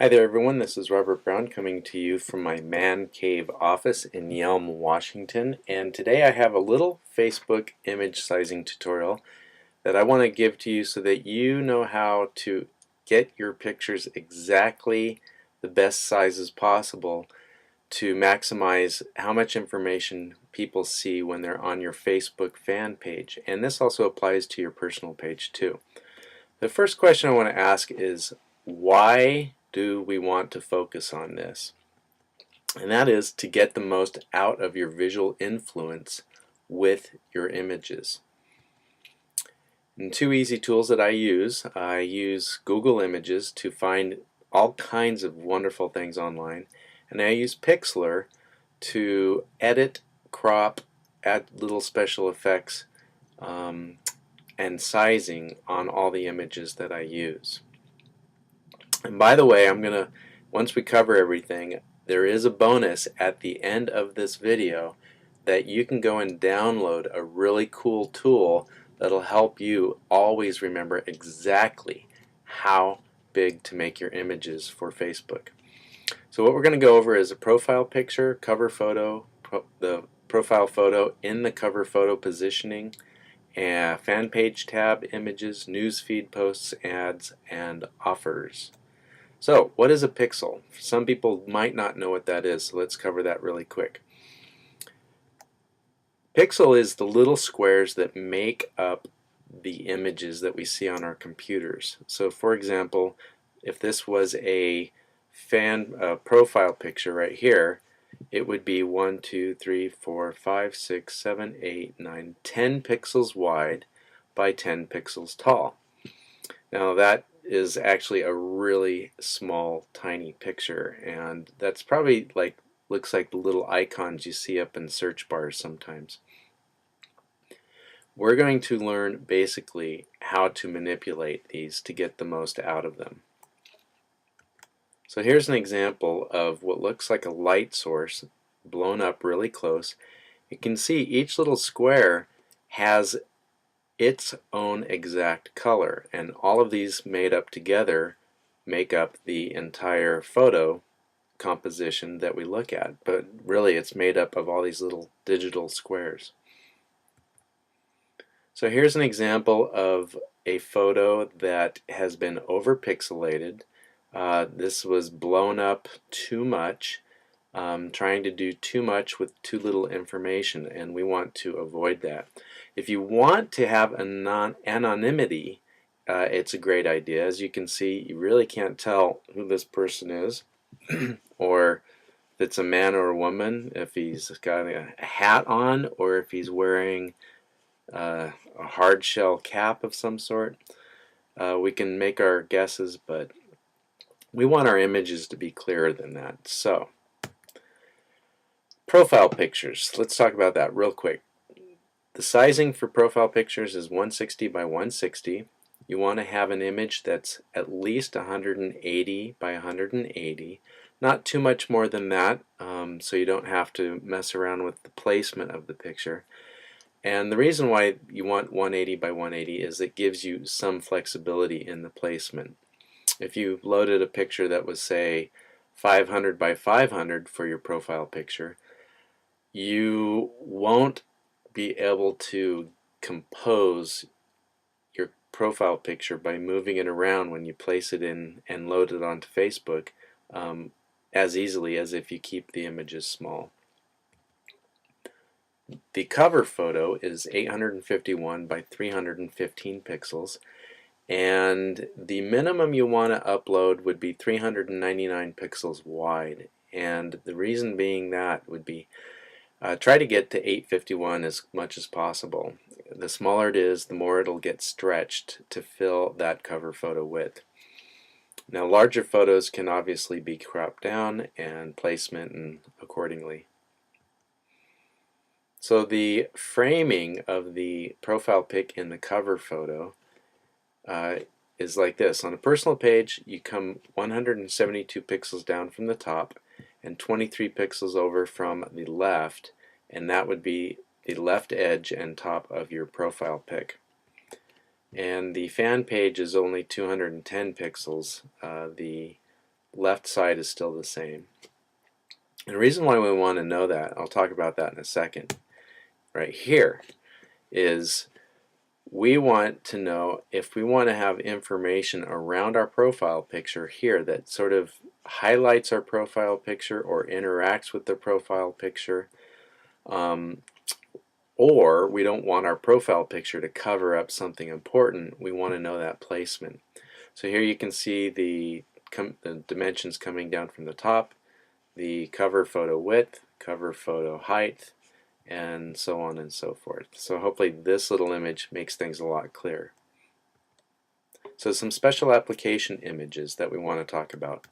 Hi there everyone, this is Robert Brown coming to you from my man cave office in Yelm, Washington, and today I have a little Facebook image sizing tutorial that I want to give to you so that you know how to get your pictures exactly the best sizes possible to maximize how much information people see when they're on your Facebook fan page. And this also applies to your personal page too. The first question I want to ask is, why do we want to focus on this? And that is to get the most out of your visual influence with your images. And two easy tools that I use Google Images to find all kinds of wonderful things online, and I use Pixlr to edit, crop, add little special effects and sizing on all the images that I use. And by the way, once we cover everything, there is a bonus at the end of this video that you can go and download a really cool tool that'll help you always remember exactly how big to make your images for Facebook. So what we're going to go over is a profile picture, cover photo, the profile photo in the cover photo positioning, and fan page tab images, newsfeed posts, ads, and offers. So, what is a pixel? Some people might not know what that is, so let's cover that really quick. Pixel is the little squares that make up the images that we see on our computers. So, for example, if this was a fan profile picture right here, it would be 1, 2, 3, 4, 5, 6, 7, 8, 9, 10 pixels wide by 10 pixels tall. Now that is actually a really small, tiny picture, and that's probably looks like the little icons you see up in search bars sometimes. We're going to learn basically how to manipulate these to get the most out of them. So here's an example of what looks like a light source blown up really close. You can see each little square has its own exact color, and all of these made up together make up the entire photo composition that we look at, but really it's made up of all these little digital squares. So here's an example of a photo that has been over pixelated. This was blown up too much, trying to do too much with too little information, and we want to avoid that. If you want to have anonymity, it's a great idea. As you can see, you really can't tell who this person is or if it's a man or a woman, if he's got a hat on or if he's wearing a hard shell cap of some sort. We can make our guesses, but we want our images to be clearer than that. So, profile pictures. Let's talk about that real quick. The sizing for profile pictures is 160 by 160. You want to have an image that's at least 180 by 180. Not too much more than that, so you don't have to mess around with the placement of the picture. And the reason why you want 180 by 180 is it gives you some flexibility in the placement. If you loaded a picture that was, say, 500 by 500 for your profile picture, you won't be able to compose your profile picture by moving it around when you place it in and load it onto Facebook as easily as if you keep the images small. The cover photo is 851 by 315 pixels, and the minimum you want to upload would be 399 pixels wide, and the reason being that would be try to get to 851 as much as possible. The smaller it is, the more it'll get stretched to fill that cover photo with. Now, larger photos can obviously be cropped down and placement and accordingly. So the framing of the profile pic in the cover photo is like this. On a personal page, you come 172 pixels down from the top and 23 pixels over from the left, and that would be the left edge and top of your profile pic. And the fan page is only 210 pixels. The left side is still the same. And the reason why we want to know that, I'll talk about that in a second, right here, is we want to know if we want to have information around our profile picture here that sort of highlights our profile picture or interacts with the profile picture, or we don't want our profile picture to cover up something important. We want to know that placement. So here you can see the dimensions coming down from the top, the cover photo width, cover photo height, and so on and so forth. So hopefully this little image makes things a lot clearer. So some special application images that we want to talk about.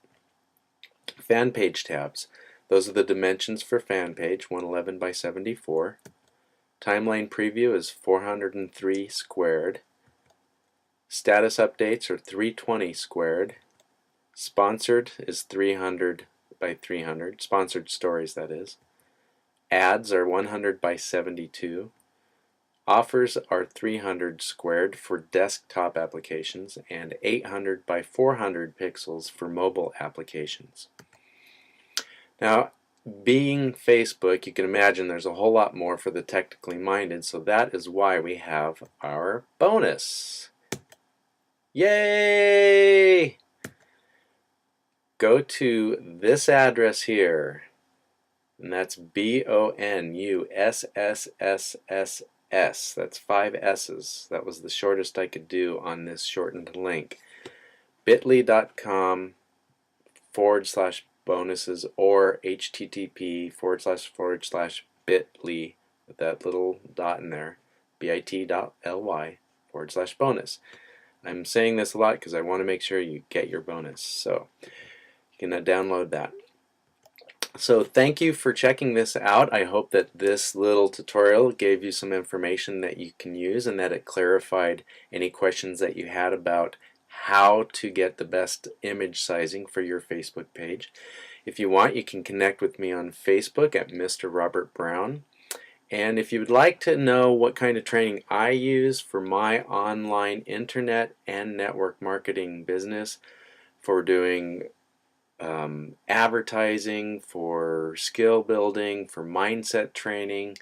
Fan page tabs. Those are the dimensions for fan page, 111 by 74. Timeline preview is 403 squared. Status updates are 320 squared. Sponsored is 300 by 300. Sponsored stories, that is. Ads are 100 by 72. Offers are 300 squared for desktop applications and 800 by 400 pixels for mobile applications. Now, being Facebook, you can imagine there's a whole lot more for the technically minded, so that is why we have our bonus. Yay! Go to this address here, and that's BONUSSSS. That's 5 S's. That was the shortest I could do on this shortened link. bit.ly/bonuses or http://bit.ly with that little dot in there, bit.ly/bonus. I'm saying this a lot because I want to make sure you get your bonus, so you can download that. So thank you for checking this out. I hope that this little tutorial gave you some information that you can use and that it clarified any questions that you had about how to get the best image sizing for your Facebook page. If you want, you can connect with me on Facebook at Mr. Robert Brown. And if you would like to know what kind of training I use for my online internet and network marketing business, for doing advertising, for skill building, for mindset training,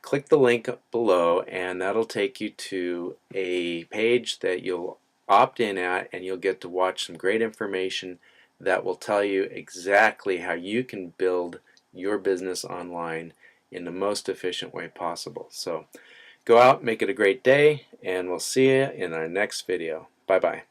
click the link below and that'll take you to a page that you'll opt in at, and you'll get to watch some great information that will tell you exactly how you can build your business online in the most efficient way possible. So go out, make it a great day, and we'll see you in our next video. Bye-bye.